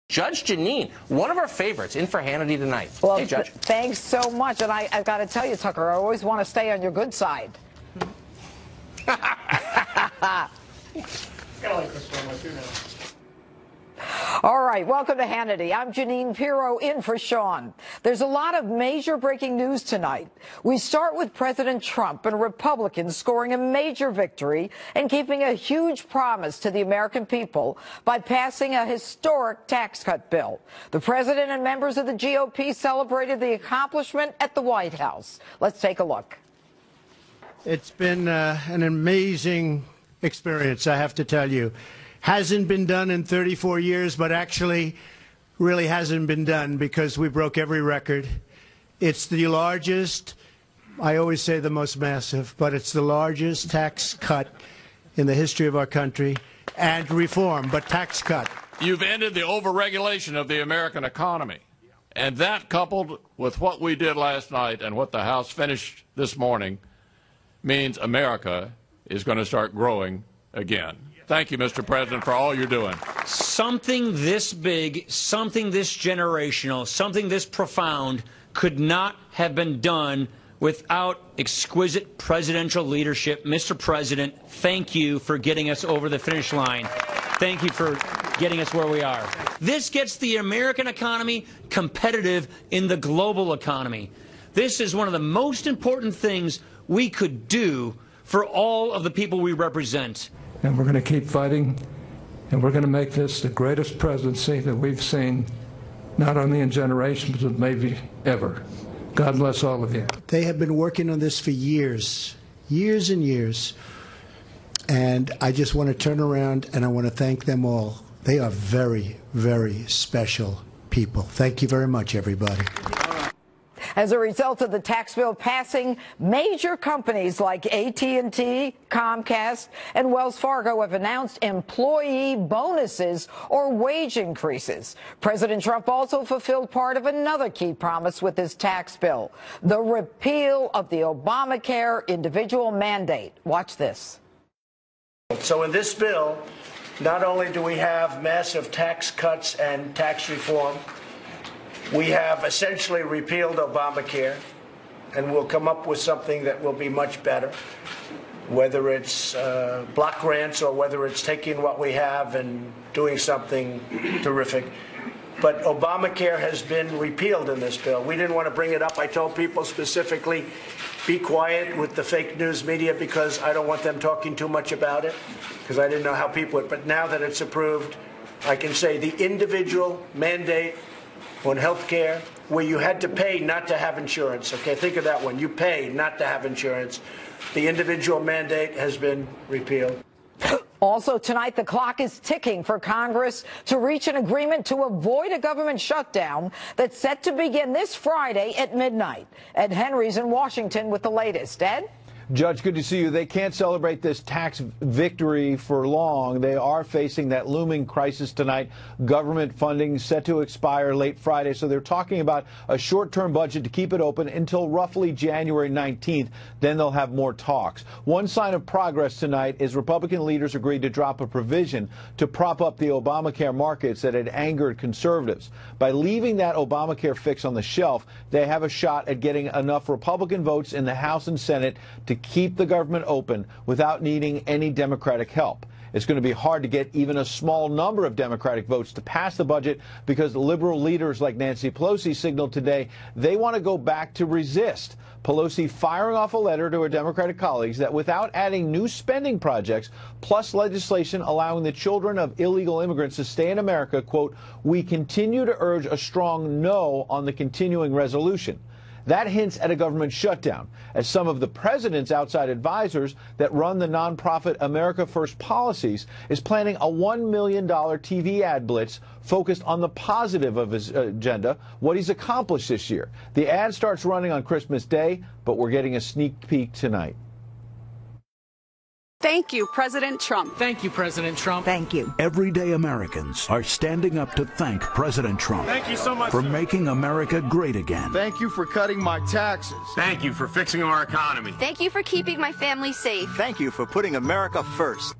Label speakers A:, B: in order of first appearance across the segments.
A: Judge Jeanine, one of our favorites, in for Hannity tonight.
B: Well,
A: hey, Judge.
B: Thanks so much. And I've got to tell you, Tucker, I always want to stay on your good side. All right, welcome to Hannity. I'm Jeanine Pirro, in for Sean. There's a lot of major breaking news tonight. We start with President Trump and Republicans scoring a major victory and keeping a huge promise to the American people by passing a historic tax cut bill. The president and members of the GOP celebrated the accomplishment at the White House. Let's take a look.
C: It's been an amazing experience, I have to tell you. Hasn't been done in 34 years, but actually really hasn't been done because we broke every record. It's the largest, I always say the most massive, but it's the largest tax cut in the history of our country. And reform, but tax cut.
D: You've ended the overregulation of the American economy. And that, coupled with what we did last night and what the House finished this morning, means America is going to start growing again. Thank you, Mr. President, for all you're doing.
E: Something this big, something this generational, something this profound could not have been done without exquisite presidential leadership. Mr. President, thank you for getting us over the finish line. Thank you for getting us where we are. This gets the American economy competitive in the global economy. This is one of the most important things we could do for all of the people we represent.
F: And we're going to keep fighting, and we're going to make this the greatest presidency that we've seen, not only in generations, but maybe ever. God bless all of you.
C: They have been working on this for years, years and years. And I just want to turn around and I want to thank them all. They are very, very special people. Thank you very much, everybody.
B: As a result of the tax bill passing, major companies like AT&T, Comcast, and Wells Fargo have announced employee bonuses or wage increases. President Trump also fulfilled part of another key promise with his tax bill, the repeal of the Obamacare individual mandate. Watch this.
C: So in this bill, not only do we have massive tax cuts and tax reform, we have essentially repealed Obamacare, and we'll come up with something that will be much better, whether it's block grants or whether it's taking what we have and doing something terrific. But Obamacare has been repealed in this bill. We didn't want to bring it up. I told people specifically, be quiet with the fake news media because I don't want them talking too much about it, because I didn't know how people would. But now that it's approved, I can say the individual mandate on health care, where you had to pay not to have insurance. Okay, think of that one. You pay not to have insurance. The individual mandate has been repealed.
B: Also tonight, the clock is ticking for Congress to reach an agreement to avoid a government shutdown that's set to begin this Friday at midnight. Ed Henry's in Washington with the latest. Ed?
G: Judge, good to see you. They can't celebrate this tax victory for long. They are facing that looming crisis tonight. Government funding set to expire late Friday, so they're talking about a short-term budget to keep it open until roughly January 19th. Then they'll have more talks. One sign of progress tonight is Republican leaders agreed to drop a provision to prop up the Obamacare markets that had angered conservatives. By leaving that Obamacare fix on the shelf, they have a shot at getting enough Republican votes in the House and Senate to keep the government open without needing any Democratic help. It's going to be hard to get even a small number of Democratic votes to pass the budget because liberal leaders like Nancy Pelosi signaled today they want to go back to resist. Pelosi firing off a letter to her Democratic colleagues that without adding new spending projects plus legislation allowing the children of illegal immigrants to stay in America, quote, we continue to urge a strong no on the continuing resolution. That hints at a government shutdown, as some of the president's outside advisors that run the nonprofit America First policies is planning a $1 million TV ad blitz focused on the positive of his agenda, what he's accomplished this year. The ad starts running on Christmas Day, but we're getting a sneak peek tonight.
H: Thank you, President Trump.
I: Thank you, President Trump.
J: Thank you.
K: Everyday Americans are standing up to thank President Trump.
I: Thank you so much
K: for making America great again.
L: Thank you for cutting my taxes.
M: Thank you for fixing our economy.
N: Thank you for keeping my family safe.
O: Thank you for putting America first.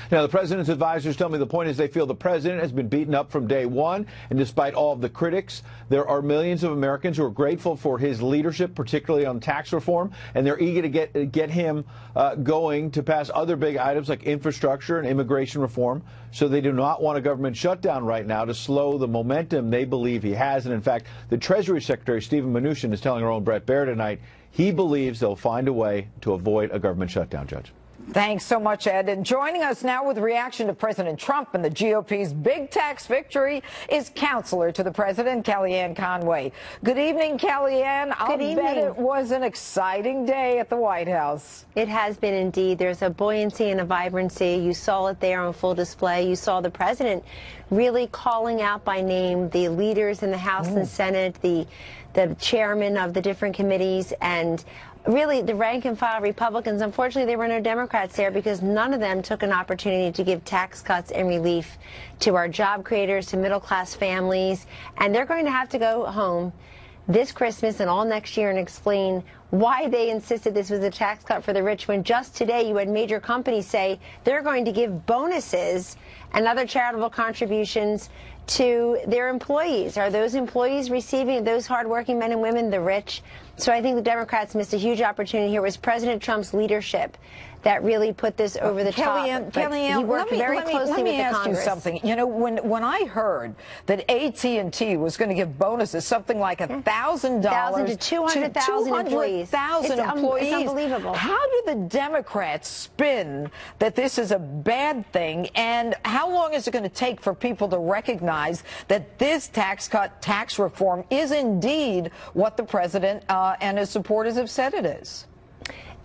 G: Now, the president's advisors tell me the point is they feel the president has been beaten up from day one. And despite all of the critics, there are millions of Americans who are grateful for his leadership, particularly on tax reform. And they're eager to get him going to pass other big items like infrastructure and immigration reform. So they do not want a government shutdown right now to slow the momentum they believe he has. And in fact, the Treasury Secretary, Steven Mnuchin, is telling our own Bret Baier tonight he believes they'll find a way to avoid a government shutdown, Judge.
B: Thanks so much, Ed. And joining us now with reaction to President Trump and the GOP's big tax victory is counselor to the president, Kellyanne Conway. Good evening, Kellyanne. I'll bet it was an exciting day at the White House.
H: It has been indeed. There's a buoyancy and a vibrancy. You saw it there on full display. You saw the president really calling out by name the leaders in the House and Senate, the chairman of the different committees, and really the rank and file Republicans. Unfortunately, there were no Democrats there because none of them took an opportunity to give tax cuts and relief to our job creators, to middle class families. And they're going to have to go home this Christmas and all next year and explain why they insisted this was a tax cut for the rich when just today you had major companies say they're going to give bonuses and other charitable contributions to their employees. Are those employees receiving, those hardworking men and women, the rich? So I think the Democrats missed a huge opportunity here. It was President Trump's leadership that really put this over the top.
B: Kellyanne,
H: he worked very closely with the Congress.
B: Let me ask you something. You know, when I heard that AT&T was going to give bonuses, something like $1,000
H: to 200,000 employees.
B: It's
H: unbelievable.
B: How do the Democrats spin that this is a bad thing, and how long is it going to take for people to recognize that this tax cut, tax reform is indeed what the president and his supporters have said it is?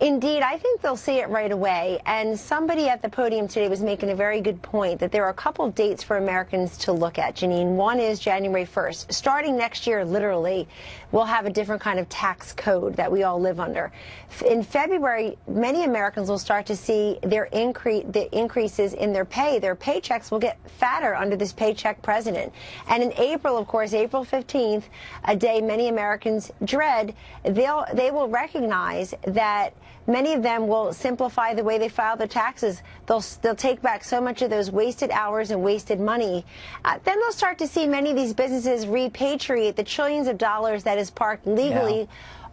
H: Indeed, I think they'll see it right away. And somebody at the podium today was making a very good point that there are a couple of dates for Americans to look at, Janine. One is January 1st. Starting next year, literally, we'll have a different kind of tax code that we all live under. In February, many Americans will start to see the increases in their pay. Their paychecks will get fatter under this paycheck president. And in April, of course, April 15th, a day many Americans dread, they will recognize that many of them will simplify the way they file their taxes. They'll take back so much of those wasted hours and wasted money. Then they'll start to see many of these businesses repatriate the trillions of dollars that is parked legally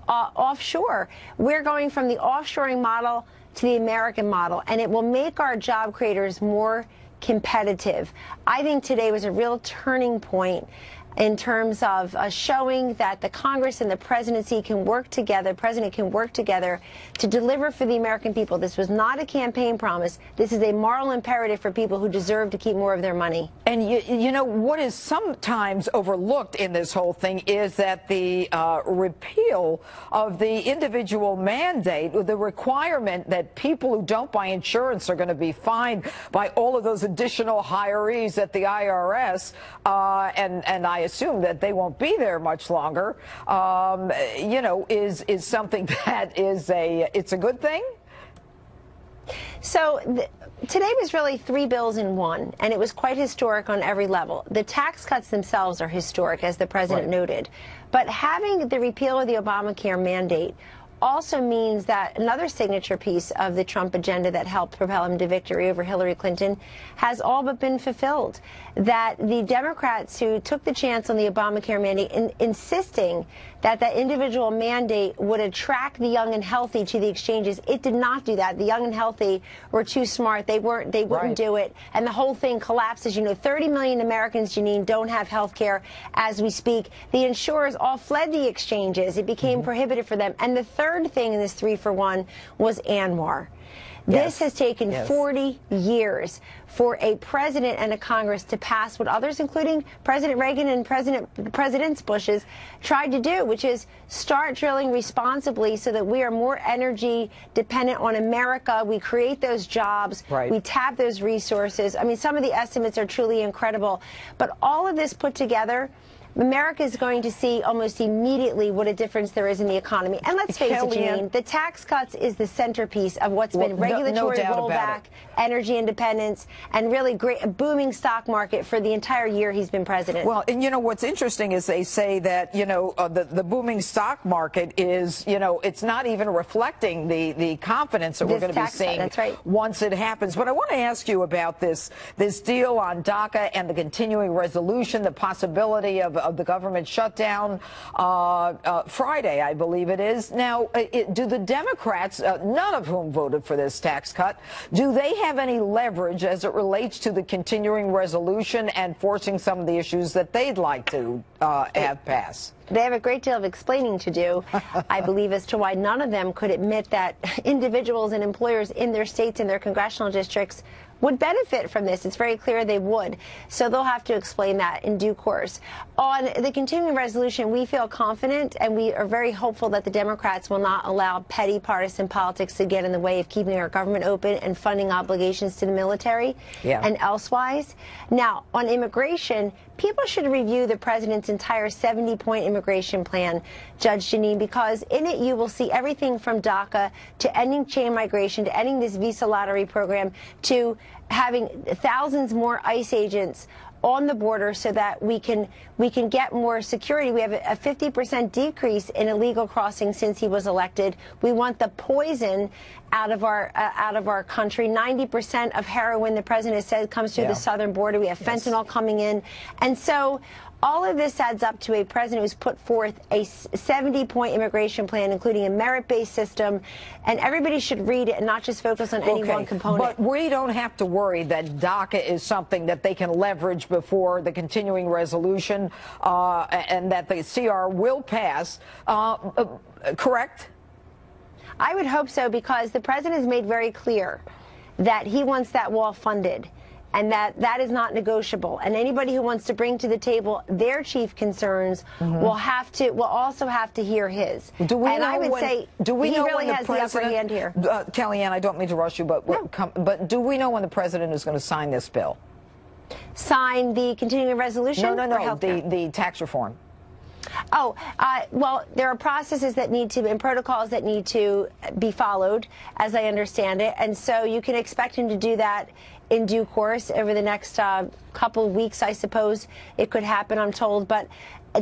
H: offshore. We're going from the offshoring model to the American model, and it will make our job creators more competitive. I think today was a real turning point in terms of showing that the Congress and the presidency can work together, president can work together to deliver for the American people. This was not a campaign promise. This is a moral imperative for people who deserve to keep more of their money.
B: And you know, what is sometimes overlooked in this whole thing is that the repeal of the individual mandate, the requirement that people who don't buy insurance are going to be fined by all of those additional hirees at the IRS, and I assume that they won't be there much longer, you know, is something that is it's a good thing?
H: So today was really three bills in one, and it was quite historic on every level. The tax cuts themselves are historic, as the president noted, but having the repeal of the Obamacare mandate also means that another signature piece of the Trump agenda that helped propel him to victory over Hillary Clinton has all but been fulfilled. That the Democrats who took the chance on the Obamacare mandate, insisting that that individual mandate would attract the young and healthy to the exchanges, it did not do that. The young and healthy were too smart. They wouldn't do it. And the whole thing collapses. You know, 30 million Americans, Janine, don't have health care as we speak. The insurers all fled the exchanges. It became prohibitive for them. And the third thing in this 3-for-1 was ANWR. This has taken 40 years for a president and a Congress to pass what others, including President Reagan and Presidents Bush's, tried to do, which is start drilling responsibly so that we are more energy dependent on America. We create those jobs. We tap those resources. I mean, some of the estimates are truly incredible. But all of this put together America is going to see almost immediately what a difference there is in the economy. And let's face it, Janine, the tax cuts is the centerpiece of what's been regulatory rollback, energy independence, and really a booming stock market for the entire year he's been president.
B: Well, and you know what's interesting is they say that, you know, the booming stock market is, you know, it's not even reflecting the confidence that we're going to be seeing once it happens. But I want to ask you about this deal on DACA and the continuing resolution, the possibility of the government shutdown Friday, I believe it is. Now, do the Democrats, none of whom voted for this tax cut, do they have any leverage as it relates to the continuing resolution and forcing some of the issues that they'd like to have passed?
H: They have a great deal of explaining to do, I believe, as to why none of them could admit that individuals and employers in their states and their congressional districts would benefit from this. It's very clear they would. So they'll have to explain that in due course. On the continuing resolution, we feel confident and we are very hopeful that the Democrats will not allow petty partisan politics to get in the way of keeping our government open and funding obligations to the military and elsewise. Now, on immigration, people should review the president's entire 70-point immigration plan, Judge Janine, because in it you will see everything from DACA to ending chain migration to ending this visa lottery program to having thousands more ICE agents on the border so that we can get more security. We have a 50% decrease in illegal crossings since he was elected. We want the poison out of our country. 90% of heroin, the president has said, comes through the southern border. We have fentanyl coming in. And so all of this adds up to a president who's put forth a 70-point immigration plan, including a merit-based system, and everybody should read it and not just focus on any one component.
B: But we don't have to worry that DACA is something that they can leverage before the continuing resolution and that the CR will pass, correct?
H: I would hope so, because the president has made very clear that he wants that wall funded, and that is not negotiable. And anybody who wants to bring to the table their chief concerns will also have to hear his.
B: Do we
H: and
B: know
H: I would
B: when,
H: say
B: do we
H: he
B: know
H: really
B: when
H: has
B: the president,
H: the upper hand here.
B: Kellyanne, I don't mean to rush you, but do we know when the president is going to sign this bill?
H: Sign the continuing resolution?
B: No, the tax reform.
H: Oh, well, there are processes that need to, and protocols that need to be followed, as I understand it. And so you can expect him to do that in due course over the next couple of weeks, I suppose it could happen, I'm told. But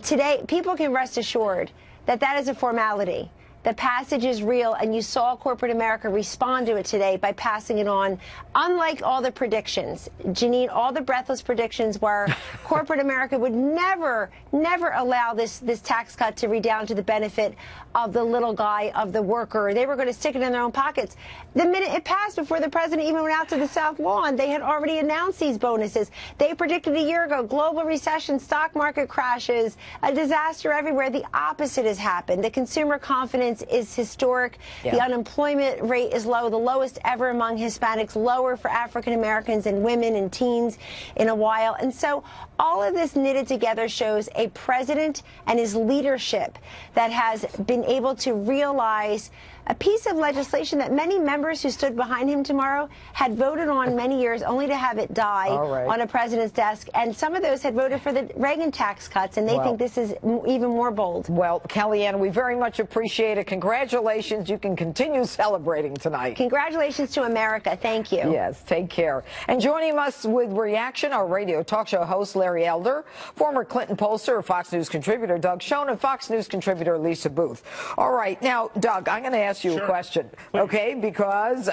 H: today, people can rest assured that that is a formality. The passage is real, and you saw corporate America respond to it today by passing it on. Unlike all the predictions, Janine, all the breathless predictions where corporate America would never allow this tax cut to redound to the benefit of the little guy, of the worker. They were going to stick it in their own pockets. The minute it passed, before the president even went out to the South Lawn, they had already announced these bonuses. They predicted a year ago global recession, stock market crashes, a disaster everywhere. The opposite has happened. The consumer confidence is historic. The unemployment rate is low, the lowest ever among Hispanics, lower for African Americans and women and teens in a while. And so all of this knitted together shows a president and his leadership that has been able to realize a piece of legislation that many members who stood behind him tomorrow had voted on many years, only to have it die on a president's desk. And some of those had voted for the Reagan tax cuts, and they think this is even more bold.
B: Well, Kellyanne, we very much appreciate it. Congratulations. You can continue celebrating tonight.
H: Congratulations to America. Thank you.
B: Yes, take care. And joining us with reaction, our radio talk show host, Larry Elder, former Clinton pollster, Fox News contributor Doug Schoen, and Fox News contributor Lisa Booth. All right. Now, Doug, I'm going to ask you a question, okay? Because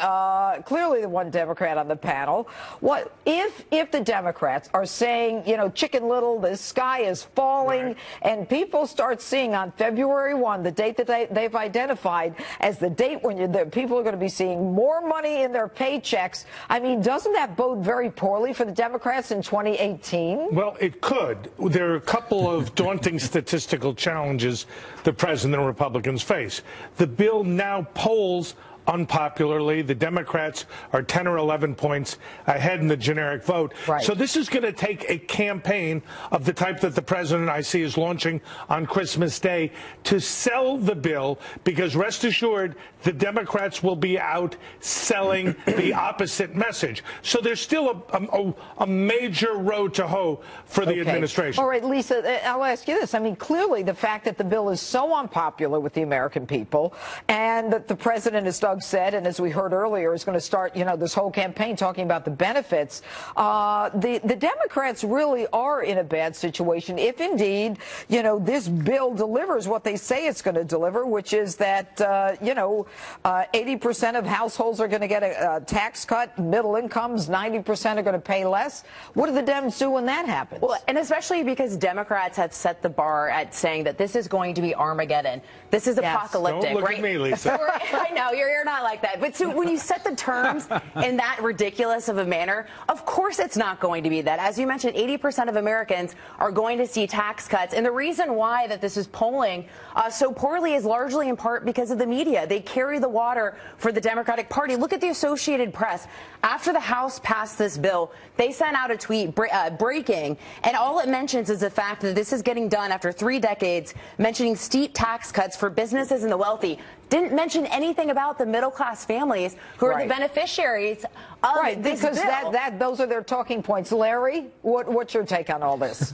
B: clearly the one Democrat on the panel, what if the Democrats are saying, you know, Chicken Little, the sky is falling, and people start seeing on February 1, the date that they've identified as the date when the people are going to be seeing more money in their paychecks, I mean, doesn't that bode very poorly for the Democrats in 2018?
I: Well, it could. There are a couple of daunting statistical challenges the president and Republicans face. The bill now polls unpopularly. The Democrats are 10 or 11 points ahead in the generic vote.
B: Right.
I: So this is going to take a campaign of the type that the president, I see, is launching on Christmas Day to sell the bill, because rest assured the Democrats will be out selling the opposite message. So there's still a major road to hoe for the administration.
B: All right, Lisa, I'll ask you this. I mean, clearly the fact that the bill is so unpopular with the American people, and that the president, as Doug said, and as we heard earlier, is going to start, this whole campaign talking about the benefits. The Democrats really are in a bad situation if indeed, this bill delivers what they say it's going to deliver, which is that, 80% of households are going to get a tax cut. Middle incomes, 90% are going to pay less. What do the Dems do when that happens?
J: Well, and especially because Democrats have set the bar at saying that this is going to be Armageddon. This is apocalyptic.
I: Don't look
J: right?
I: at me, Lisa.
J: I know, you're not like that. But so when you set the terms in that ridiculous of a manner, of course it's not going to be that. As you mentioned, 80% of Americans are going to see tax cuts. And the reason why that this is polling so poorly is largely in part because of the media. They carry the water for the Democratic Party. Look at the Associated Press. After the House passed this bill, they sent out a tweet breaking, and all it mentions is the fact that this is getting done after 3 decades, mentioning steep tax cuts for businesses and the wealthy. Didn't mention anything about the middle-class families who are the beneficiaries of this bill.
B: Because those are their talking points. Larry, what's your take on all this?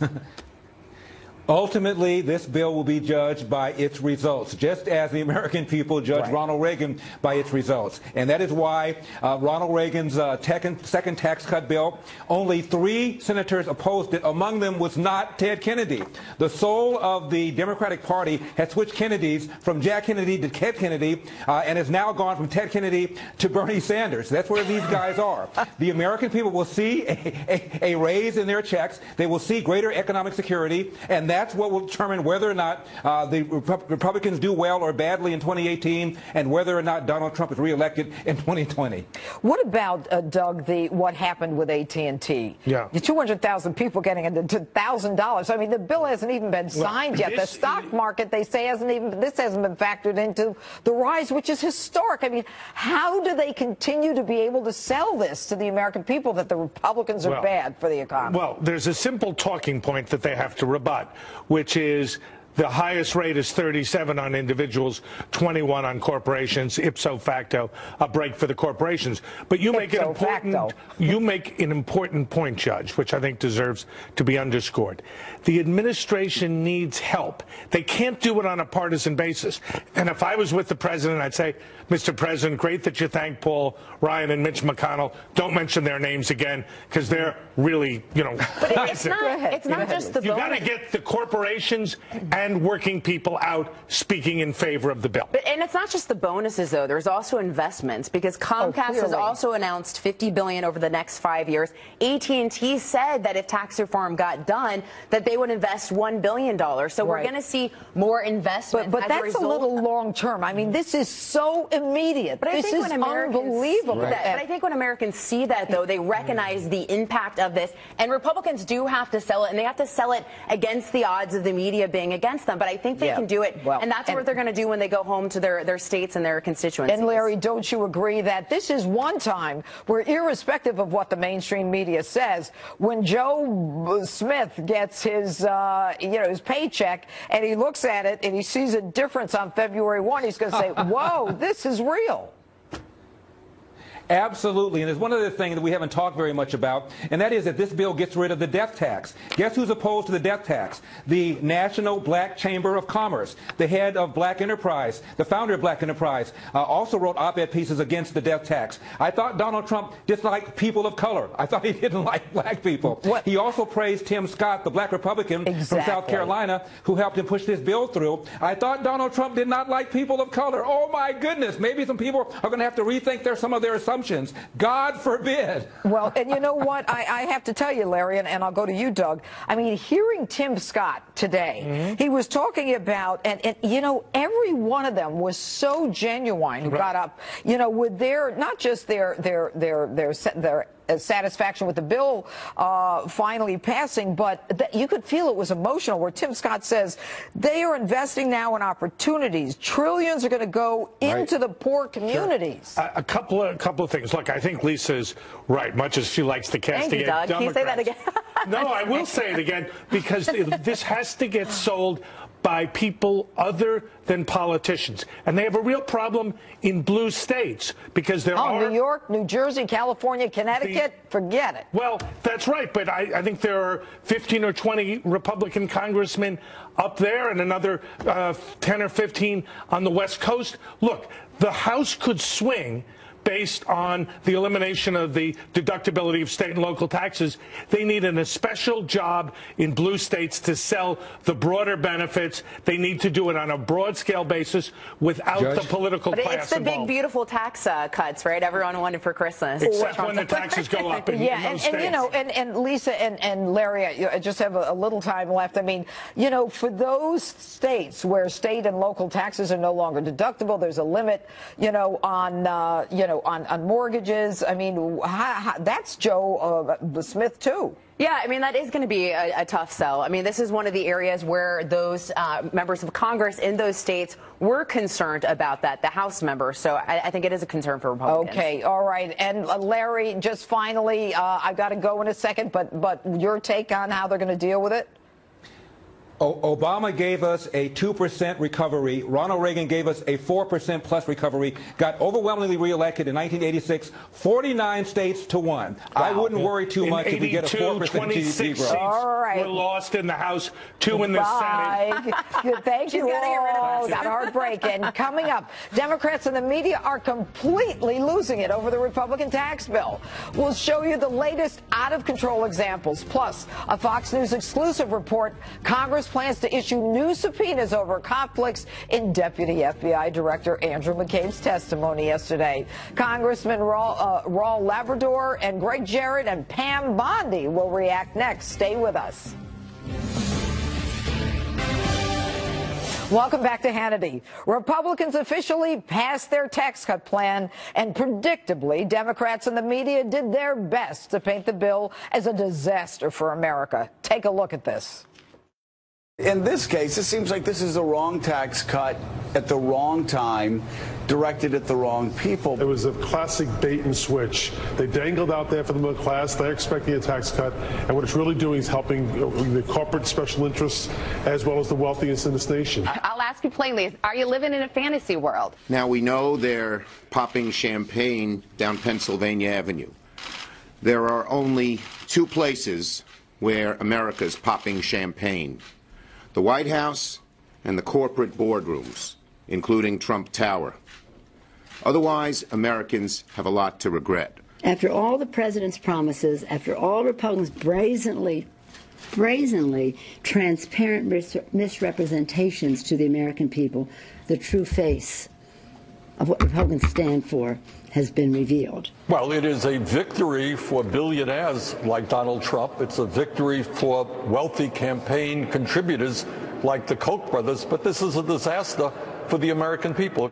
M: Ultimately, this bill will be judged by its results, just as the American people judged Ronald Reagan by its results. And that is why Ronald Reagan's second tax cut bill, only 3 senators opposed it. Among them was not Ted Kennedy. The soul of the Democratic Party has switched Kennedys from Jack Kennedy to Ted Kennedy, and has now gone from Ted Kennedy to Bernie Sanders. That's where these guys are. The American people will see a raise in their checks. They will see greater economic security, and that's what will determine whether or not the Republicans do well or badly in 2018, and whether or not Donald Trump is reelected in 2020.
B: What about, Doug, what happened with AT&T?
I: Yeah.
B: The 200,000 people getting $1,000. I mean, the bill hasn't even been signed yet. The stock market, they say, hasn't been factored into the rise, which is historic. I mean, how do they continue to be able to sell this to the American people that the Republicans are bad for the economy?
I: Well, there's a simple talking point that they have to rebut, which is the highest rate is 37 on individuals, 21 on corporations, ipso facto, a break for the corporations. But you make an important point, Judge, which I think deserves to be underscored. The administration needs help. They can't do it on a partisan basis. And if I was with the president, I'd say, Mr. President, great that you thank Paul Ryan and Mitch McConnell. Don't mention their names again, because they're really,
J: But it's not just the bonus.
I: You got to get the corporations and working people out speaking in favor of the bill.
J: And it's not just the bonuses, though. There's also investments, because Comcast has also announced $50 billion over the next 5 years. AT&T said that if tax reform got done, that they would invest $1 billion. So we're going to see more investment.
B: But that's a little long term. I mean, this is so immediate.
J: But
B: this is unbelievable.
J: But I think when Americans see that, though, they recognize the impact of this. And Republicans do have to sell it, and they have to sell it against the odds of the media being against them. But I think they can do it, and that's what they're going to do when they go home to their states and their constituencies.
B: And Larry, don't you agree that this is one time where, irrespective of what the mainstream media says, when Joe Smith gets his his paycheck and he looks at it and he sees a difference on February 1, he's going to say, whoa, this is real.
M: Absolutely. And there's one other thing that we haven't talked very much about, and that is that this bill gets rid of the death tax. Guess who's opposed to the death tax? The National Black Chamber of Commerce. The head of Black Enterprise, the founder of Black Enterprise, also wrote op-ed pieces against the death tax. I thought Donald Trump disliked people of color. I thought he didn't like black people. He also praised Tim Scott, the black Republican from South Carolina, who helped him push this bill through. I thought Donald Trump did not like people of color. Oh, my goodness. Maybe some people are going to have to rethink some of their assumptions. God forbid.
B: Well, and you know what? I have to tell you, Larry, and I'll go to you, Doug. I mean, hearing Tim Scott today. He was talking about, and you know, every one of them was so genuine who got up, you know, with their, not just their satisfaction with the bill finally passing, but you could feel it was emotional, where Tim Scott says they are investing now in opportunities. Trillions are going to go into the poor communities.
I: Sure. A couple of things. Look, I think Lisa's right, much as she likes to castigate Democrats.
J: Can you say that again?
I: No, I will say it again, because this has to get sold by people other than politicians. And they have a real problem in blue states, because there are...
B: New York, New Jersey, California, Connecticut, forget it.
I: Well, that's right, but I think there are 15 or 20 Republican congressmen up there and another 10 or 15 on the West Coast. Look, the House could swing based on the elimination of the deductibility of state and local taxes. They need a special job in blue states to sell the broader benefits. They need to do it on a broad scale basis without the political class
J: involved. It's the big, beautiful tax cuts, right? Everyone wanted for Christmas.
I: Except when the taxes go up in those states.
B: And you know, and Lisa and Larry, I just have a little time left. I mean, you know, for those states where state and local taxes are no longer deductible, there's a limit, you know, on on mortgages. I mean, that's Joe Smith, too.
J: Yeah, I mean, that is going to be a tough sell. I mean, this is one of the areas where those members of Congress in those states were concerned about that, the House members. So I think it is a concern for Republicans.
B: Okay, all right. And Larry, just finally, I've got to go in a second, but your take on how they're going to deal with it?
M: Obama gave us a 2% recovery. Ronald Reagan gave us a 4% plus recovery. Got overwhelmingly reelected in 1986, 49 states to 1. Wow. I wouldn't worry too much if we get a 4% GDP growth.
B: All right.
I: We're lost in the House, 2 in the Senate.
B: Thank you all. Got heartbreaking. Coming up, Democrats and the media are completely losing it over the Republican tax bill. We'll show you the latest out-of-control examples. Plus, a Fox News exclusive report, Congress plans to issue new subpoenas over conflicts in Deputy FBI Director Andrew McCabe's testimony yesterday. Congressman Raul Labrador and Greg Jarrett and Pam Bondi will react next. Stay with us. Welcome back to Hannity. Republicans officially passed their tax cut plan, and predictably, Democrats and the media did their best to paint the bill as a disaster for America. Take a look at this.
L: In this case, it seems like this is the wrong tax cut at the wrong time, directed at the wrong people.
N: It was a classic bait and switch. They dangled out there for the middle class. They're expecting a tax cut. And what it's really doing is helping the corporate special interests as well as the wealthiest in this nation.
O: I'll ask you plainly, are you living in a fantasy world?
P: Now, we know they're popping champagne down Pennsylvania Avenue. There are only 2 places where America's popping champagne: the White House and the corporate boardrooms, including Trump Tower. Otherwise, Americans have a lot to regret.
Q: After all the president's promises, after all Republicans' brazenly transparent misrepresentations to the American people, the true face of what Republicans stand for has been revealed.
R: Well, it is a victory for billionaires like Donald Trump. It's a victory for wealthy campaign contributors like the Koch brothers. But this is a disaster for the American people.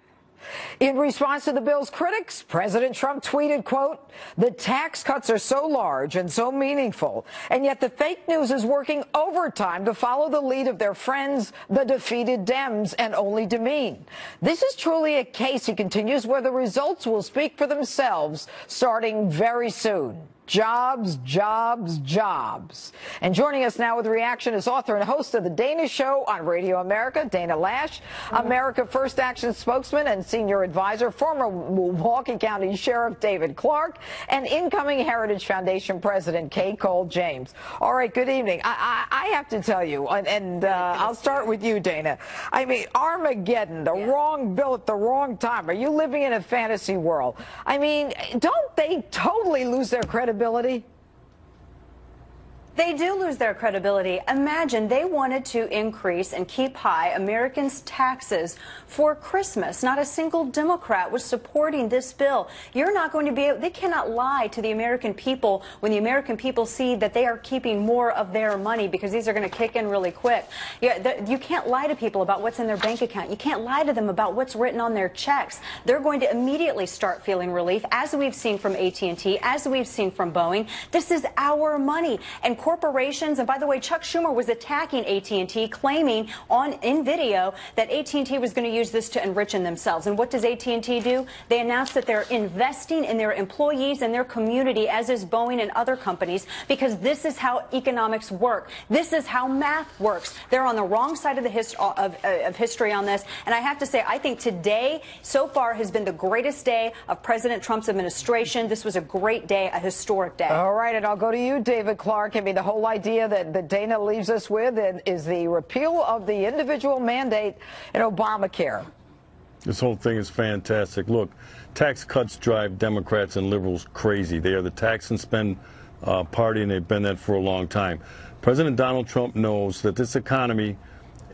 B: In response to the bill's critics, President Trump tweeted, quote, "The tax cuts are so large and so meaningful, and yet the fake news is working overtime to follow the lead of their friends, the defeated Dems, and only demean. This is truly a case," he continues, "where the results will speak for themselves starting very soon. Jobs, jobs, jobs." And joining us now with reaction is author and host of The Dana Show on Radio America, Dana Loesch, America First Action spokesman and senior advisor, former Milwaukee County Sheriff David Clarke, and incoming Heritage Foundation president Kay Cole James. All right, good evening. I have to tell you, and I'll start with you, Dana. I mean, Armageddon, the wrong bill at the wrong time. Are you living in a fantasy world? I mean, don't they totally lose their credibility?
S: They do lose their credibility. Imagine they wanted to increase and keep high Americans' taxes for Christmas. Not a single Democrat was supporting this bill. You're not going to be able, they cannot lie to the American people when the American people see that they are keeping more of their money, because these are going to kick in really quick. You can't lie to people about what's in their bank account. You can't lie to them about what's written on their checks. They're going to immediately start feeling relief, as we've seen from AT&T, as we've seen from Boeing. This is our money. And corporations, and by the way, Chuck Schumer was attacking AT&T, claiming in video that AT&T was going to use this to enrich themselves. And what does AT&T do? They announced that they're investing in their employees and their community, as is Boeing and other companies, because this is how economics work. This is how math works. They're on the wrong side of the history on this. And I have to say, I think today, so far, has been the greatest day of President Trump's administration. This was a great day, a historic day.
B: All right, and I'll go to you, David Clark. I mean, the whole idea that Dana leaves us with is the repeal of the individual mandate in Obamacare.
T: This whole thing is fantastic. Look, tax cuts drive Democrats and liberals crazy. They are the tax and spend party, and they've been that for a long time. President Donald Trump knows that this economy,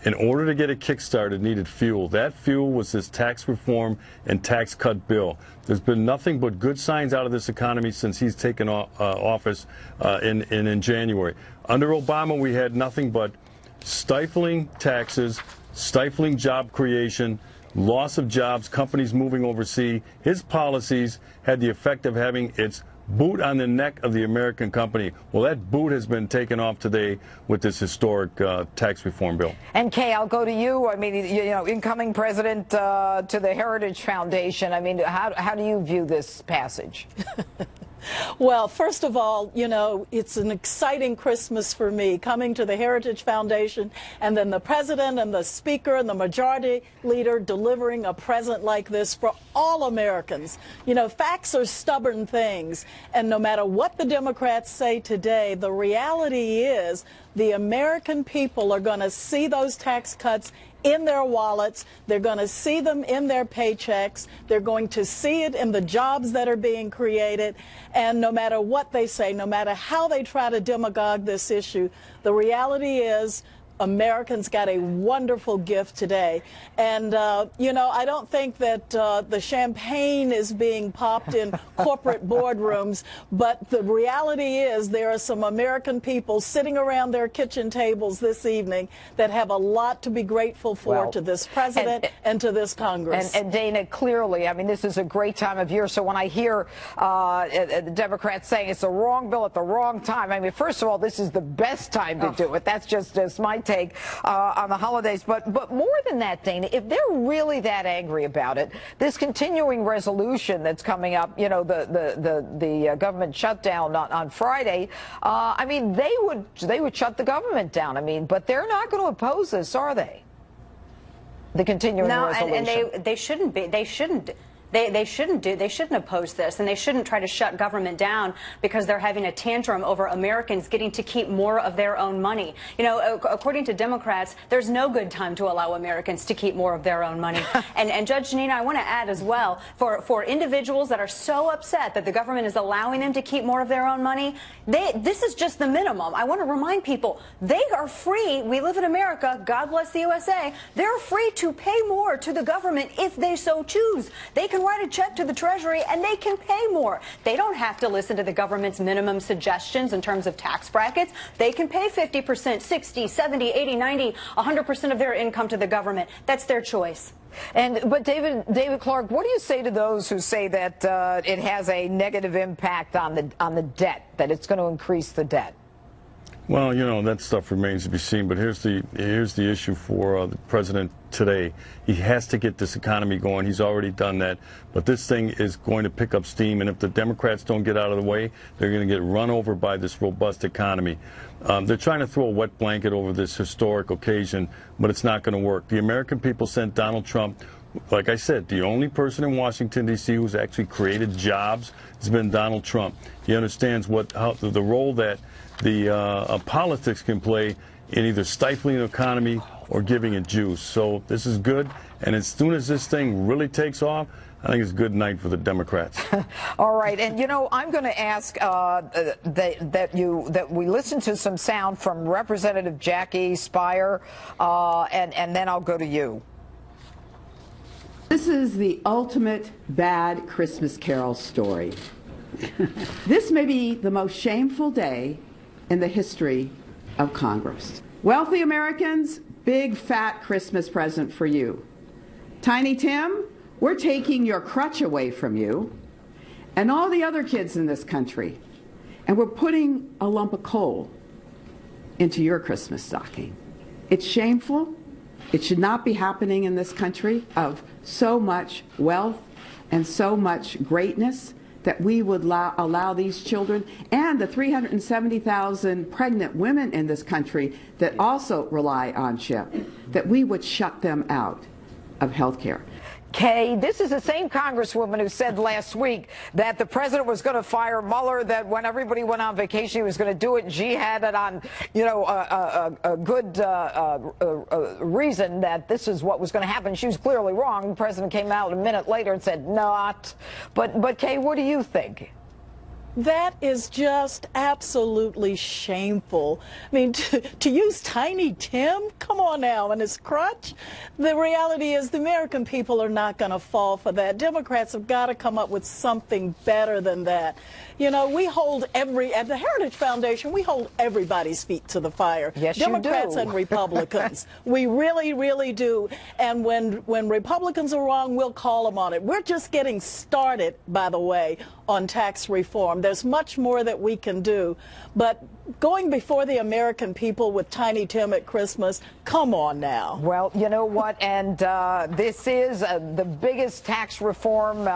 T: in order to get it kick-started, needed fuel. That fuel was this tax reform and tax cut bill. There's been nothing but good signs out of this economy since he's taken office in January. Under Obama, we had nothing but stifling taxes, stifling job creation, loss of jobs, companies moving overseas. His policies had the effect of having its boot on the neck of the American company. Well, that boot has been taken off today with this historic tax reform bill.
B: And Kay, I'll go to you. I mean, you know, incoming president to the Heritage Foundation. I mean, how do you view this passage?
U: Well, first of all, you know, it's an exciting Christmas for me, coming to the Heritage Foundation, and then the president and the speaker and the majority leader delivering a present like this for all Americans. You know, facts are stubborn things, and no matter what the Democrats say today, the reality is the American people are going to see those tax cuts in their wallets. They're going to see them in their paychecks. They're going to see it in the jobs that are being created. And no matter what they say, no matter how they try to demagogue this issue, the reality is Americans got a wonderful gift today. And, you know, I don't think that the champagne is being popped in corporate boardrooms, but the reality is there are some American people sitting around their kitchen tables this evening that have a lot to be grateful for to this president and to this Congress.
B: And Dana, clearly, I mean, this is a great time of year. So when I hear the Democrats saying it's the wrong bill at the wrong time, I mean, first of all, this is the best time to do it. That's just my take on the holidays. But more than that, Dana, if they're really that angry about it, this continuing resolution that's coming up, you know, the government shutdown on Friday, I mean, they would shut the government down. I mean, but they're not going to oppose this, are they? The continuing resolution.
S: And they shouldn't be. They shouldn't. They shouldn't oppose this, and they shouldn't try to shut government down because they're having a tantrum over Americans getting to keep more of their own money. You know, according to Democrats, there's no good time to allow Americans to keep more of their own money. and Judge Janina, I want to add as well, for individuals that are so upset that the government is allowing them to keep more of their own money, this is just the minimum. I want to remind people, they are free. We live in America. God bless the USA. They're free to pay more to the government if they so choose. They can write a check to the Treasury and they can pay more. They don't have to listen to the government's minimum suggestions in terms of tax brackets. They can pay 50%, 60, 70, 80, 90, 100% of their income to the government. That's their choice.
B: But David Clark, what do you say to those who say that it has a negative impact on the debt, that it's going to increase the debt?
T: Well, you know, that stuff remains to be seen. But here's the issue for the president today. He has to get this economy going. He's already done that. But this thing is going to pick up steam. And if the Democrats don't get out of the way, they're going to get run over by this robust economy. They're trying to throw a wet blanket over this historic occasion, but it's not going to work. The American people sent Donald Trump. Like I said, the only person in Washington, D.C. who's actually created jobs has been Donald Trump. He understands the role that the politics can play in either stifling the economy or giving it juice. So this is good. And as soon as this thing really takes off,
R: I think it's a good night for the Democrats.
B: All right, and you know, I'm going to ask that we listen to some sound from Representative Jackie Speier, and then I'll go to you.
A: This is the ultimate bad Christmas Carol story. This may be the most shameful day in the history of Congress. Wealthy Americans, big fat Christmas present for you. Tiny Tim, we're taking your crutch away from you and all the other kids in this country, and we're putting a lump of coal into your Christmas stocking. It's shameful. It should not be happening in this country of so much wealth and so much greatness that we would allow these children and the 370,000 pregnant women in this country that also rely on CHIP, that we would shut them out of health care.
B: Kay, this is the same congresswoman who said last week that the president was going to fire Mueller, that when everybody went on vacation, he was going to do it, and she had it on, you know, a good reason that this is what was going to happen. She was clearly wrong. The president came out a minute later and said not. But Kay, what do you think?
U: That is just absolutely shameful. I mean, to use Tiny Tim, come on now, and his crutch. The reality is the American people are not going to fall for that. Democrats have got to come up with something better than that. You know, we hold at the Heritage Foundation, we hold everybody's feet to the fire.
B: Yes,
U: Democrats
B: you do.
U: and Republicans. We really, really do. And when Republicans are wrong, we'll call them on it. We're just getting started, by the way, on tax reform. There's much more that we can do. But going before the American people with Tiny Tim at Christmas, come on now.
B: Well, you know what? And this is the biggest tax reform,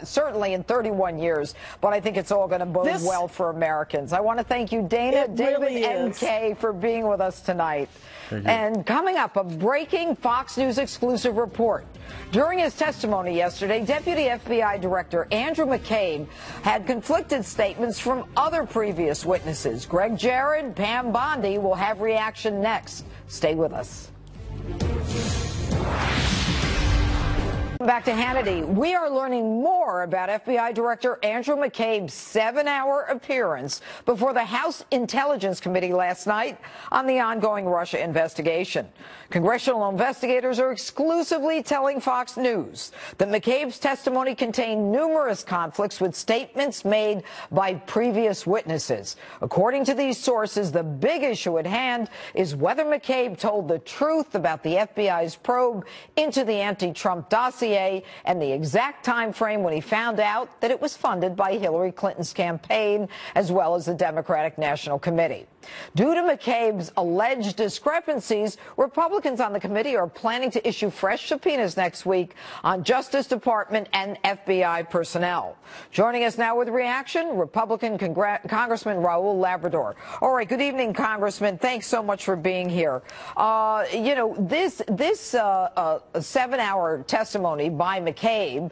B: certainly in 31 years. But I think it's all going to bode well for Americans. I want to thank you, Dana, David, and Kay, for being with us tonight. And coming up, a breaking Fox News exclusive report. During his testimony yesterday, Deputy FBI Director Andrew McCabe had conflicted statements from other previous witnesses. Greg Jared, Pam Bondi will have reaction next. Stay with us. Back to Hannity. We are learning more about FBI Director Andrew McCabe's 7-hour appearance before the House Intelligence Committee last night on the ongoing Russia investigation. Congressional investigators are exclusively telling Fox News that McCabe's testimony contained numerous conflicts with statements made by previous witnesses. According to these sources, the big issue at hand is whether McCabe told the truth about the FBI's probe into the anti-Trump dossier and the exact time frame when he found out that it was funded by Hillary Clinton's campaign, as well as the Democratic National Committee. Due to McCabe's alleged discrepancies, Republicans on the committee are planning to issue fresh subpoenas next week on Justice Department and FBI personnel. Joining us now with reaction, Republican Congressman Raul Labrador. All right, good evening, Congressman. Thanks so much for being here. You know, this 7-hour testimony by McCabe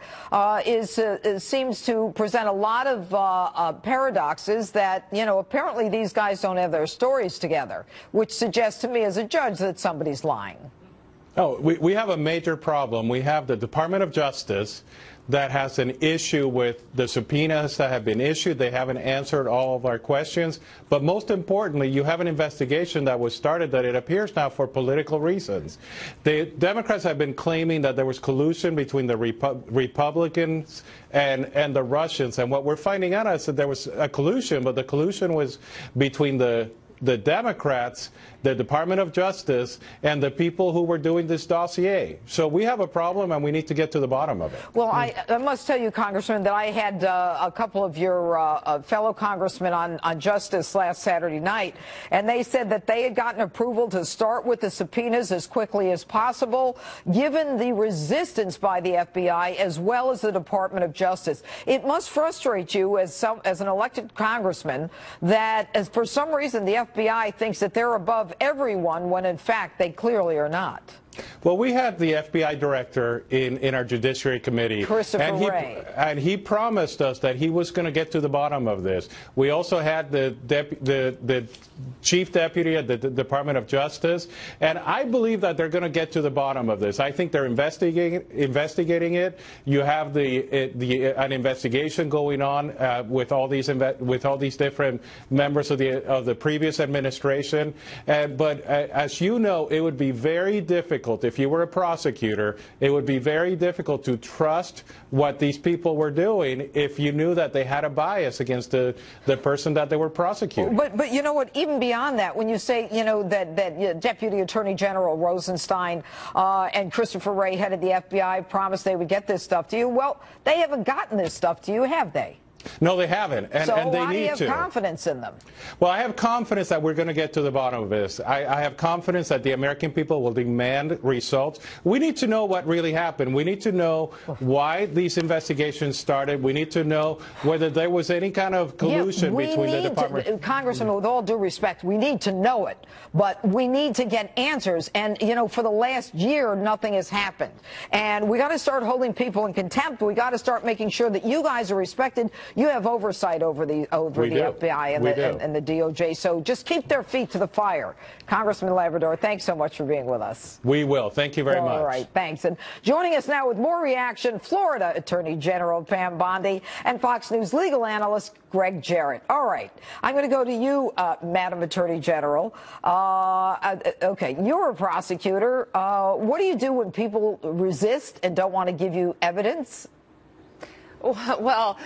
B: seems to present a lot of paradoxes that, you know, apparently these guys don't have their stories together, which suggests to me as a judge that somebody's lying.
V: Oh, we have a major problem. We have the Department of Justice that has an issue with the subpoenas that have been issued. They haven't answered all of our questions. But most importantly, you have an investigation that was started that it appears now for political reasons. The Democrats have been claiming that there was collusion between the Republicans and the Russians. And what we're finding out is that there was a collusion, but the collusion was between the Democrats, the Department of Justice, and the people who were doing this dossier. So we have a problem, and we need to get to the bottom of it.
B: Well, I must tell you, Congressman, that I had a couple of your fellow congressmen on Justice last Saturday night, and they said that they had gotten approval to start with the subpoenas as quickly as possible, given the resistance by the FBI as well as the Department of Justice. It must frustrate you as an elected congressman that, for some reason, the FBI thinks that they're above everyone when in fact they clearly are not.
V: Well, we had the FBI director in our Judiciary Committee,
B: Christopher Wray.
V: And he promised us that he was going to get to the bottom of this. We also had the chief deputy at the Department of Justice, and I believe that they're going to get to the bottom of this. I think they're investigating it. You have an investigation going on with all these different members of the previous administration. But as you know, it would be very difficult. If you were a prosecutor, it would be very difficult to trust what these people were doing if you knew that they had a bias against the person that they were prosecuting.
B: But you know what, even beyond that, when you say, you know, that Deputy Attorney General Rosenstein and Christopher Wray, head of the FBI, promised they would get this stuff to you, well, they haven't gotten this stuff to you, have they?
V: No, they haven't, and they need to. So why do you have
B: confidence in them?
V: Well, I have confidence that we're going to get to the bottom of this. I have confidence that the American people will demand results. We need to know what really happened. We need to know why these investigations started. We need to know whether there was any kind of collusion between the department.
B: Congressman, with all due respect, we need to know it, but we need to get answers. And, you know, for the last year, nothing has happened. And we got to start holding people in contempt. We got to start making sure that you guys are respected. You have oversight over the FBI and the DOJ, so just keep their feet to the fire. Congressman Labrador, thanks so much for being with us.
V: We will. Thank you very much.
B: All right, thanks. And joining us now with more reaction, Florida Attorney General Pam Bondi and Fox News legal analyst Greg Jarrett. All right, I'm going to go to you, Madam Attorney General. Okay, you're a prosecutor. What do you do when people resist and don't want to give you evidence?
D: Well,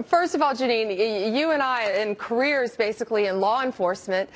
D: first of all, Janine, you and I, in careers basically in law enforcement,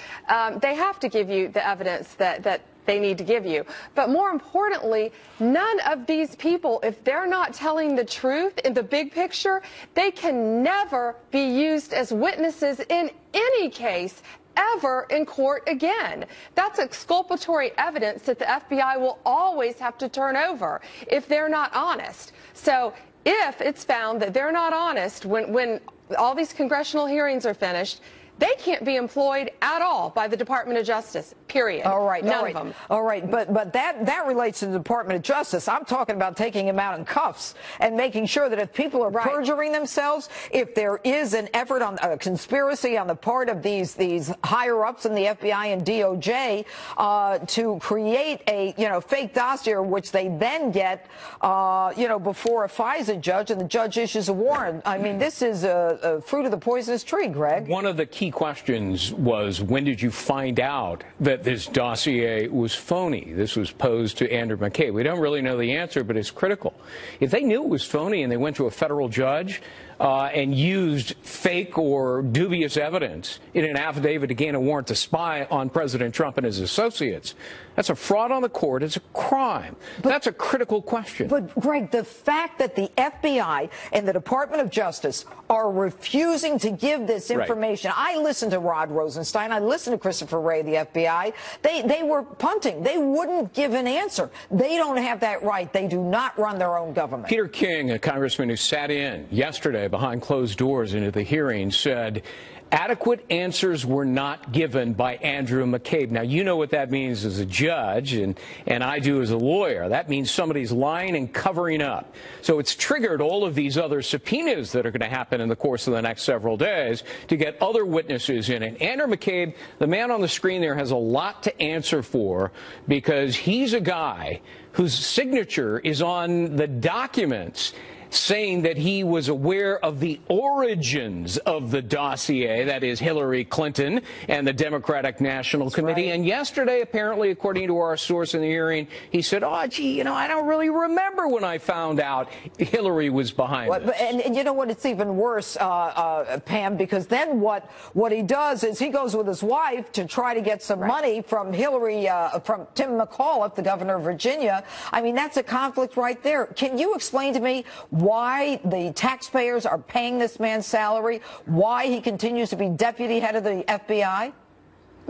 D: they have to give you the evidence that they need to give you. But more importantly, none of these people, if they're not telling the truth in the big picture, they can never be used as witnesses in any case ever in court again. That's exculpatory evidence that the FBI will always have to turn over if they're not honest. So if it's found that they're not honest when all these congressional hearings are finished, they can't be employed at all by the Department of Justice, period.
B: All right.
D: None of them.
B: All right. But that relates to the Department of Justice. I'm talking about taking them out in cuffs and making sure that if people are perjuring themselves, if there is an effort on a conspiracy on the part of these higher ups in the FBI and DOJ to create a fake dossier, which they then get before a FISA judge, and the judge issues a warrant. I mean, this is a fruit of the poisonous tree, Greg.
E: One of the key questions was, when did you find out that this dossier was phony? This was posed to Andrew McCabe. We don't really know the answer, but it's critical. If they knew it was phony and they went to a federal judge and used fake or dubious evidence in an affidavit to gain a warrant to spy on President Trump and his associates, that's a fraud on the court. It's a crime. That's a critical question.
B: But, Greg, the fact that the FBI and the Department of Justice are refusing to give this information. I listened to Rod Rosenstein. I listened to Christopher Wray, the FBI. They were punting. They wouldn't give an answer. They don't have that right. They do not run their own government.
E: Peter King, a congressman who sat in yesterday behind closed doors into the hearing, said adequate answers were not given by Andrew McCabe. Now, you know what that means as a judge, and I do as a lawyer. That means somebody's lying and covering up. So it's triggered all of these other subpoenas that are going to happen in the course of the next several days to get other witnesses in it. Andrew McCabe, the man on the screen there, has a lot to answer for, because he's a guy whose signature is on the documents saying that he was aware of the origins of the dossier, that is Hillary Clinton and the Democratic National Committee. And yesterday, apparently, according to our source in the hearing, he said, oh, gee, I don't really remember when I found out Hillary was behind this.
B: And you know what? It's even worse, Pam, because then what he does is he goes with his wife to try to get some money from Hillary, from Tim McAuliffe, the governor of Virginia. I mean, that's a conflict right there. Can you explain to me why the taxpayers are paying this man's salary, why he continues to be deputy head of the FBI?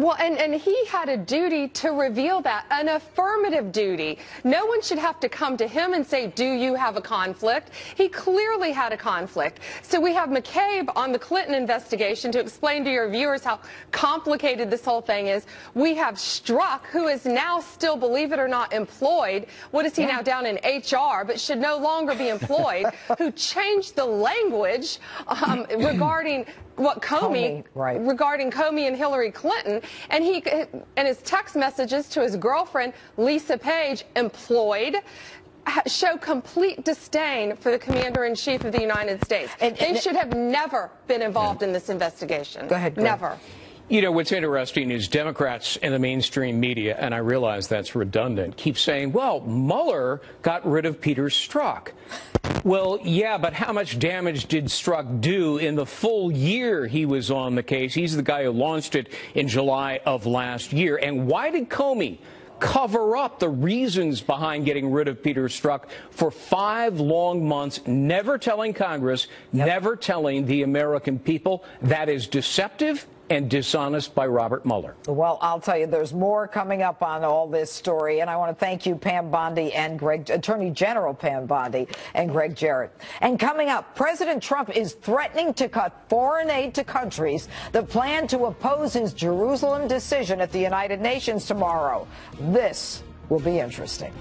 D: Well, and he had a duty to reveal that, an affirmative duty. No one should have to come to him and say, do you have a conflict? He clearly had a conflict. So we have McCabe on the Clinton investigation to explain to your viewers how complicated this whole thing is. We have Strzok, who is now still, believe it or not, employed. What is he now, down in HR, but should no longer be employed, who changed the language regarding what Comey regarding Comey and Hillary Clinton, and his text messages to his girlfriend Lisa Page, employed, show complete disdain for the Commander-in-Chief of the United States. They should have never been involved in this investigation.
B: Go ahead, Greg.
D: Never.
E: You know, what's interesting is Democrats in the mainstream media, and I realize that's redundant, keep saying, well, Mueller got rid of Peter Strzok. Well, yeah, but how much damage did Strzok do in the full year he was on the case? He's the guy who launched it in July of last year. And why did Comey cover up the reasons behind getting rid of Peter Strzok for 5 long months, never telling Congress, never telling the American people? That is deceptive and dishonest by Robert Mueller.
B: Well, I'll tell you, there's more coming up on all this story, and I want to thank you, Pam Bondi and Attorney General Pam Bondi and Greg Jarrett. And coming up, President Trump is threatening to cut foreign aid to countries that plan to oppose his Jerusalem decision at the United Nations tomorrow. This will be interesting.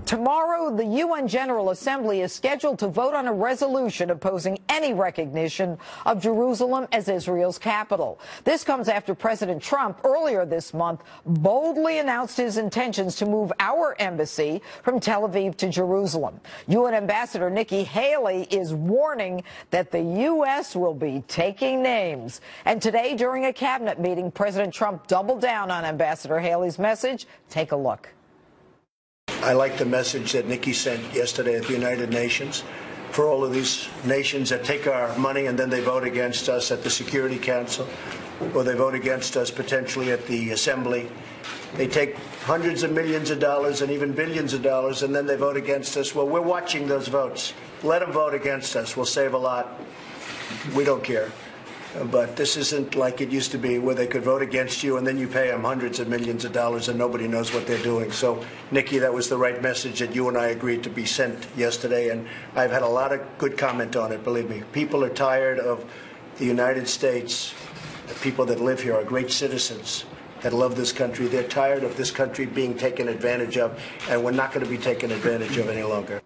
B: Tomorrow, the UN General Assembly is scheduled to vote on a resolution opposing any recognition of Jerusalem as Israel's capital. This comes after President Trump earlier this month boldly announced his intentions to move our embassy from Tel Aviv to Jerusalem. UN Ambassador Nikki Haley is warning that the U.S. will be taking names. And today, during a cabinet meeting, President Trump doubled down on Ambassador Haley's message. Take a look.
C: I like the message that Nikki sent yesterday at the United Nations for all of these nations that take our money and then they vote against us at the Security Council, or they vote against us potentially at the Assembly. They take hundreds of millions of dollars and even billions of dollars, and then they vote against us. Well, we're watching those votes. Let them vote against us. We'll save a lot. We don't care. But this isn't like it used to be, where they could vote against you and then you pay them hundreds of millions of dollars and nobody knows what they're doing. So, Nikki, that was the right message that you and I agreed to be sent yesterday, and I've had a lot of good comment on it, believe me. People are tired of the United States. The people that live here are great citizens that love this country. They're tired of this country being taken advantage of, and we're not going to be taken advantage of any longer.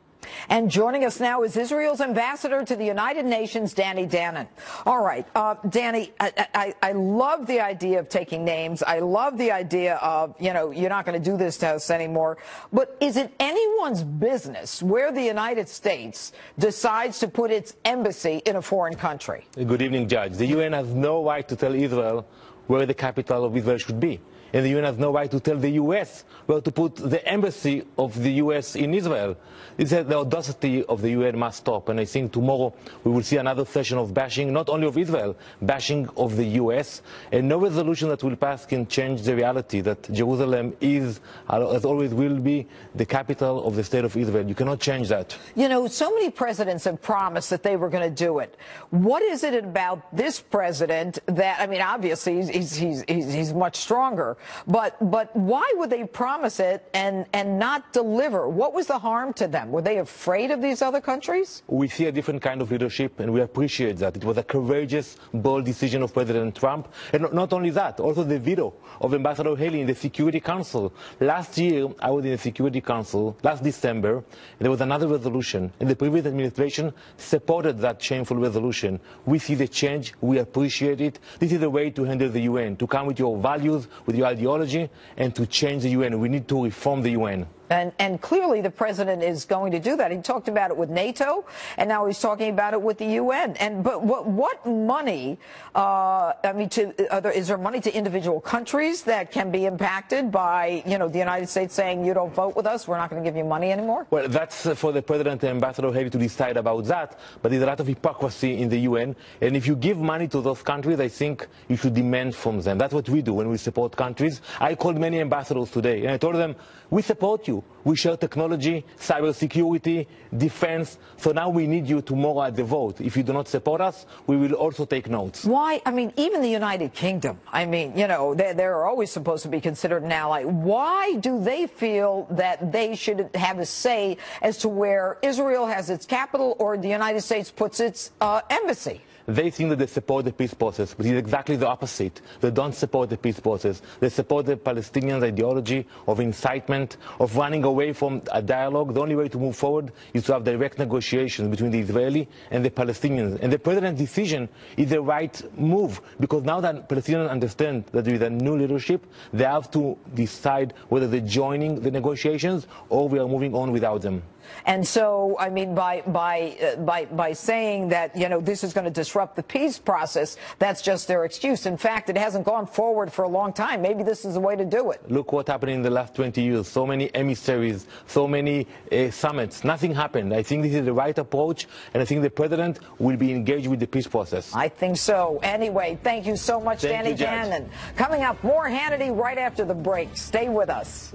B: And joining us now is Israel's ambassador to the United Nations, Danny Danon. All right, Danny, I love the idea of taking names. I love the idea of, you know, you're not going to do this to us anymore. But is it anyone's business where the United States decides to put its embassy in a foreign country?
F: Good evening, Judge. The UN has no right to tell Israel where the capital of Israel should be. And the UN has no right to tell the U.S. where to put the embassy of the U.S. in Israel. The audacity of the UN must stop. And I think tomorrow we will see another session of bashing, not only of Israel, bashing of the U.S. And no resolution that will pass can change the reality that Jerusalem is, as always will be, the capital of the state of Israel. You cannot change that.
B: You know, so many presidents have promised that they were going to do it. What is it about this president that, I mean, obviously he's much stronger. But why would they promise it and not deliver? What was the harm to them? Were they afraid of these other countries?
F: We see a different kind of leadership, and we appreciate that. It was a courageous, bold decision of President Trump. And not only that, also the veto of Ambassador Haley in the Security Council. Last year, I was in the Security Council, last December, and there was another resolution. And the previous administration supported that shameful resolution. We see the change. We appreciate it. This is the way to handle the UN, to come with your values, with your ideology, and to change the UN. We need to reform the UN.
B: And clearly the president is going to do that. He talked about it with NATO, and now he's talking about it with the UN. But what money? I mean, is there money to individual countries that can be impacted by, you know, the United States saying you don't vote with us, we're not going to give you money anymore?
F: Well, that's for the president and Ambassador Haley to decide about that. But there's a lot of hypocrisy in the UN, and if you give money to those countries, I think you should demand from them. That's what we do when we support countries. I called many ambassadors today, and I told them, we support you. you. We share technology, cybersecurity, defense. So now we need you tomorrow at the vote. If you do not support us, we will also take notes.
B: Why? I mean, even the United Kingdom, I mean, you know, they're always supposed to be considered an ally. Why do they feel that they should have a say as to where Israel has its capital or the United States puts its embassy?
F: They think that they support the peace process, but it's exactly the opposite. They don't support the peace process. They support the Palestinians' ideology of incitement, of running away from a dialogue. The only way to move forward is to have direct negotiations between the Israeli and the Palestinians. And the president's decision is the right move, because now that Palestinians understand that there is a new leadership, they have to decide whether they're joining the negotiations or we are moving on without them.
B: And so, I mean, by saying that, you know, this is going to disrupt the peace process, that's just their excuse. In fact, it hasn't gone forward for a long time. Maybe this is the way to do it.
F: Look what happened in the last 20 years. So many emissaries, so many summits. Nothing happened. I think this is the right approach, and I think the president will be engaged with the peace process.
B: I think so. Anyway, thank you so much, Danny Gannon. Coming up, more Hannity right after the break. Stay with us.